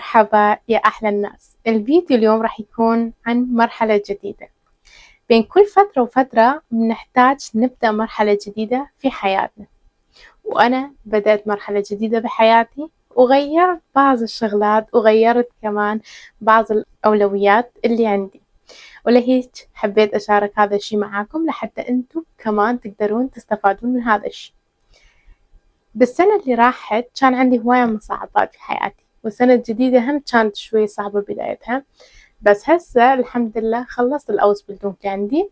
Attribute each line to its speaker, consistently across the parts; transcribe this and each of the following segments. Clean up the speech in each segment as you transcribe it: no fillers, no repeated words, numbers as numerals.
Speaker 1: مرحبا يا أحلى الناس. الفيديو اليوم راح يكون عن مرحلة جديدة. بين كل فترة وفترة بنحتاج نبدأ مرحلة جديدة في حياتنا، وأنا بدأت مرحلة جديدة بحياتي وغيرت بعض الشغلات وغيرت كمان بعض الأولويات اللي عندي، ولهيك حبيت أشارك هذا الشي معاكم لحتى أنتم كمان تقدرون تستفادون من هذا الشي. بالسنة اللي راحت كان عندي هواية مصاعبات في حياتي، والسنة الجديدة هم كانت شوي صعبة بدايتها، بس هسه الحمد لله خلصت الأوس بالدوم اللي عندي،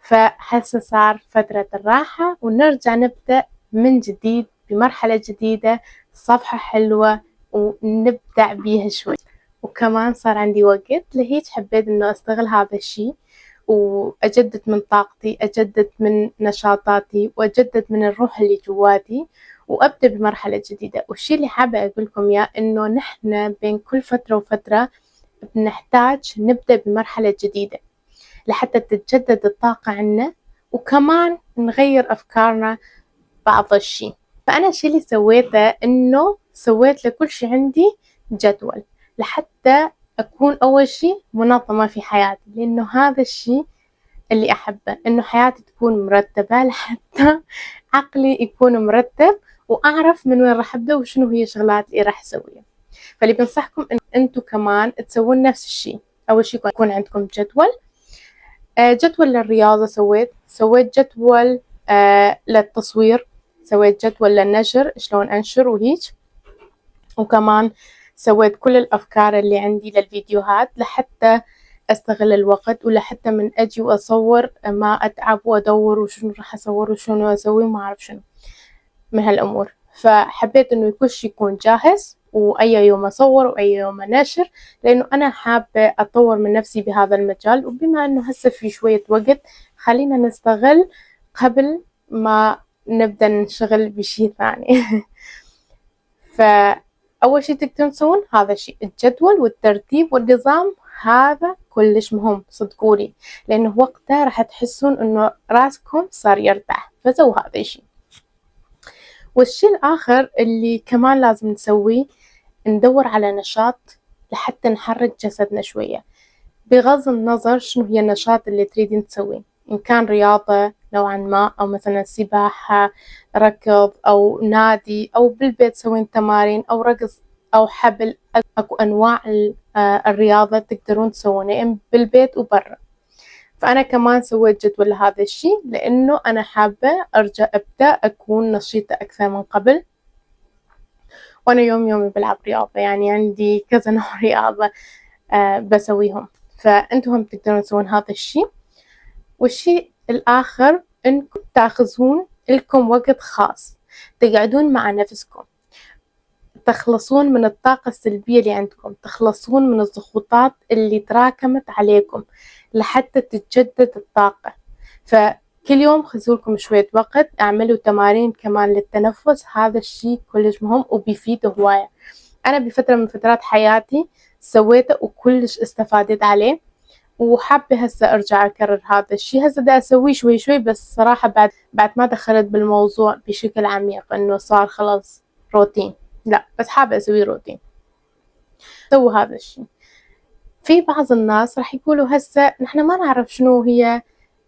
Speaker 1: فهسه صار فترة الراحة ونرجع نبدأ من جديد بمرحلة جديدة، صفحة حلوة ونبدع بيها شوي. وكمان صار عندي وقت، لهيك حبيت إنه أستغل هذا الشي وأجدد من طاقتي، أجدد من نشاطاتي، وأجدد من الروح اللي جواتي، وأبدأ بمرحلة جديدة. والشي اللي حابة أقول لكم إياه إنه نحن بين كل فترة وفترة بنحتاج نبدأ بمرحلة جديدة لحتى تتجدد الطاقة عنا، وكمان نغير أفكارنا بعض الشي. فأنا الشي اللي سويته إنه سويت لكل شي عندي جدول لحتى أكون أول شي منظمة في حياتي، لأنه هذا الشي اللي أحبه، إنه حياتي تكون مرتبة لحتى عقلي يكون مرتب وأعرف من وين راح أبدأ وشنو هي الشغلات اللي راح أسويها. فاللي بنصحكم إن أنتوا كمان تسوون نفس الشي. أول شي يكون عندكم جدول، جدول للرياضة، سويت جدول للتصوير، سويت جدول للنشر شلون أنشر وهيج، وكمان سويت كل الأفكار اللي عندي للفيديوهات لحتى أستغل الوقت، ولحتى من أجي وأصور ما أتعب وأدور وشنو راح أصور وشنو أسوي وما أعرف شنو من هالأمور. فحبيت إنه كل شي يكون جاهز، وأي يوم أصور وأي يوم أنشر، لأنه أنا حابة أطور من نفسي بهذا المجال. وبما إنه هسه في شوية وقت خلينا نستغل قبل ما نبدأ نشتغل بشي ثاني. فأول شي تقدرون تسوون هذا الشي، الجدول والترتيب والنظام، هذا كلش مهم صدقوني، لأنه وقتها راح تحسون إنه راسكم صار يرتاح. فسووا هذا الشي. والشي الآخر اللي كمان لازم نسويه، ندور على نشاط لحتى نحرك جسدنا شوية، بغض النظر شنو هي النشاط اللي تريدين تسويه، إن كان رياضة نوعا ما، أو مثلا سباحة، ركض، أو نادي، أو بالبيت تسوين تمارين، أو رقص، أو حبل. أكو أنواع الرياضة تقدرون تسوونها بالبيت وبرا. فأنا كمان سويت جدول لهذا الشي، لأنه أنا حابة أرجع أبدأ أكون نشيطة أكثر من قبل. وأنا يوم يومي بلعب رياضة، يعني عندي كذا نوع رياضة بسويهم، فأنتم هم تقدرون تسوون هذا الشي. والشي الآخر إنكم تاخذون لكم وقت خاص تقعدون مع نفسكم، تخلصون من الطاقة السلبية اللي عندكم، تخلصون من الضغوطات اللي تراكمت عليكم لحتى تتجدد الطاقة. فكل يوم خذوا لكم شوية وقت، اعملوا تمارين كمان للتنفس. هذا الشي كلش مهم وبيفيد هواية. أنا بفترة من فترات حياتي سويته وكلش استفادت عليه، وحابة هسه أرجع أكرر هذا الشي. هسه دا أسويه شوي شوي، بس صراحة بعد ما دخلت بالموضوع بشكل عميق إنه صار خلاص روتين، لا بس حابة أسويه روتين. سووا هذا الشي. في بعض الناس راح يقولوا هسه نحن ما نعرف شنو هي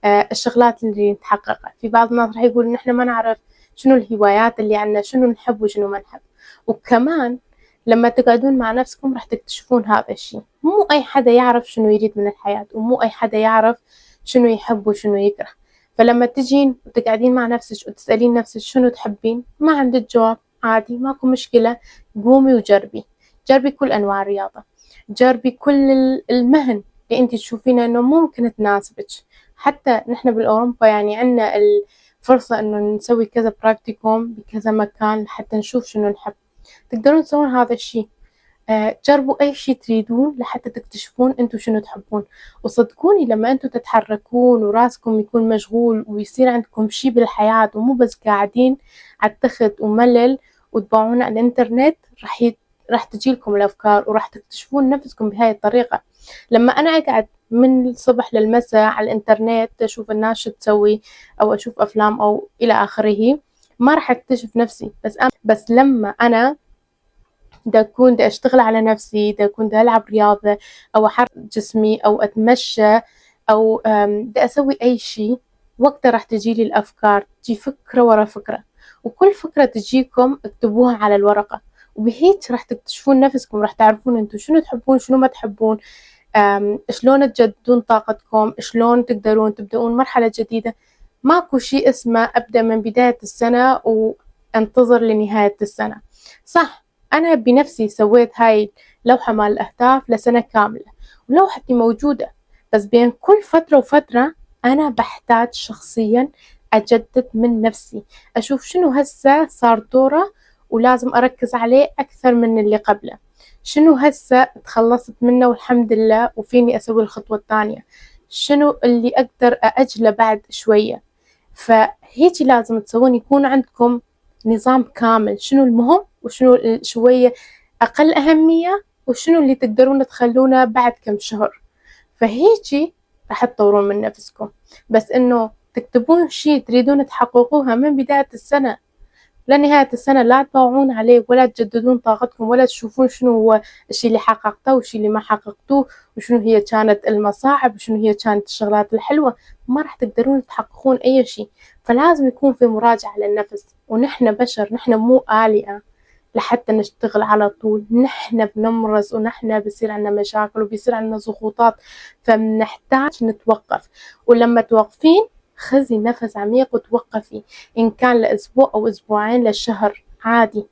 Speaker 1: الشغلات اللي نتحققها. في بعض الناس راح يقولوا نحن ما نعرف شنو الهوايات اللي عنا، شنو نحب وشنو ما نحب. وكمان لما تقعدون مع نفسكم راح تكتشفون هذا الشيء. مو أي حدا يعرف شنو يريد من الحياة، ومو أي حدا يعرف شنو يحب وشنو يكره. فلما تجين وتقعدين مع نفسك وتسألين نفسك شنو تحبين، ما عندك جواب، عادي ماكو مشكلة. قومي وجربي، جربي كل أنواع الرياضة، جربي كل المهن اللي انتي تشوفينها انه ممكن تناسبك. حتى نحن بالأوروبا يعني عنا الفرصة انه نسوي كذا براكتيكوم بكذا مكان حتى نشوف شنو نحب. تقدرون تسوون هذا الشي. جربوا أي شي تريدون لحتى تكتشفون أنتوا شنو تحبون. وصدقوني لما أنتوا تتحركون وراسكم يكون مشغول ويصير عندكم شي بالحياة، ومو بس قاعدين على التخت وملل وتباعون على الإنترنت، راح تجيلكم الأفكار وراح تكتشفون نفسكم بهاي الطريقة. لما أنا أقعد من الصبح للمساء على الإنترنت أشوف الناس شو تسوي، أو أشوف أفلام أو إلى آخره، ما راح أكتشف نفسي. بس لما أنا دا أكون دا أشتغل على نفسي، دا أكون دا ألعب رياضة أو أحرك جسمي أو أتمشى أو دا أسوي أي شي، وقتها راح تجيلي الأفكار، تجي فكرة ورا فكرة، وكل فكرة تجيكم اكتبوها على الورقة، وبهيج راح تكتشفون نفسكم، راح تعرفون انتم شنو تحبون شنو ما تحبون، شلون تجددون طاقتكم، شلون تقدرون تبدأون مرحلة جديدة. ماكو شي اسمه أبدأ من بداية السنة وانتظر لنهاية السنة. صح، أنا بنفسي سويت هاي لوحة مال الأهداف لسنة كاملة، ولوحتي موجودة، بس بين كل فترة وفترة أنا بحتاج شخصيا أجدد من نفسي، أشوف شنو هسه صار دوره ولازم أركز عليه أكثر من اللي قبله، شنو هسه تخلصت منه والحمد لله وفيني أسوي الخطوة الثانية، شنو اللي أقدر أأجله بعد شوية. فهيجي لازم تسوون، يكون عندكم نظام كامل، شنو المهم وشنو شوية أقل أهمية وشنو اللي تقدرون تخلونه بعد كم شهر. فهيجي راح تطورون من نفسكم. بس إنه تكتبون شي تريدون تحققوها من بداية السنة لنهاية السنة، لا تباوعون عليه ولا تجددون طاقتكم ولا تشوفون شنو هو الشي اللي حققته والشي اللي ما حققتوه وشنو هي كانت المصاعب وشنو هي كانت الشغلات الحلوة، ما راح تقدرون تحققون أي شي. فلازم يكون في مراجعة للنفس، ونحن بشر، نحن مو آلهة لحتى نشتغل على طول، نحن بنمرض ونحن بيصير عنا مشاكل وبيصير عنا ضغوطات، فبنحتاج نتوقف. ولما توقفين خذي نفس عميق وتوقفي، إن كان لأسبوع أو أسبوعين لشهر عادي.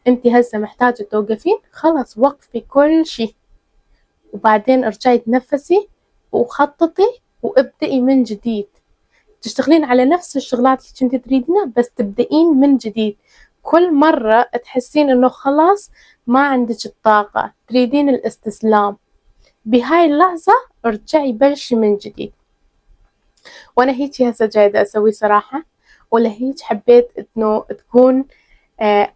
Speaker 1: أنتي هسه محتاجة توقفين، خلاص وقفي كل شي، وبعدين ارجعي تنفسي وخططي وابدئي من جديد، تشتغلين على نفس الشغلات اللي كنتي تريدينها بس تبدئين من جديد. كل مرة تحسين إنه خلاص ما عندك الطاقة، تريدين الاستسلام، بهاي اللحظة ارجعي بلشي من جديد. وأنا هيجي هسه جايدة أسوي صراحة، ولهيج حبيت إنه تكون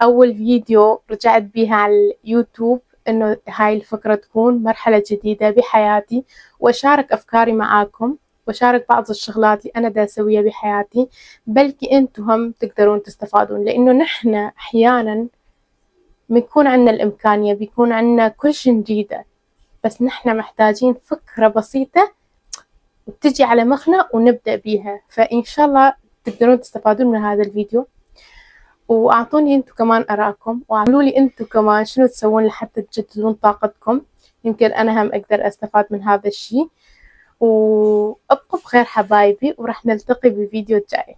Speaker 1: أول فيديو رجعت بيها على اليوتيوب، إنه هاي الفكرة تكون مرحلة جديدة بحياتي، وأشارك أفكاري معاكم، وأشارك بعض الشغلات اللي أنا دا أسويها بحياتي، بلكي أنتم هم تقدرون تستفادون. لأنه نحن أحيانا بيكون عنا الإمكانية، بيكون عنا كل شي نريده، بس نحن محتاجين فكرة بسيطة وتجي على مخنا ونبدأ بيها. فإن شاء الله تقدرون تستفادون من هذا الفيديو، وأعطوني أنتم كمان آراءكم، وعملوا لي أنتم كمان شنو تسوون لحتى تجددون طاقتكم، يمكن أنا هم أقدر أستفاد من هذا الشي. وأبقوا بخير حبايبي، وراح نلتقي بفيديو جاي.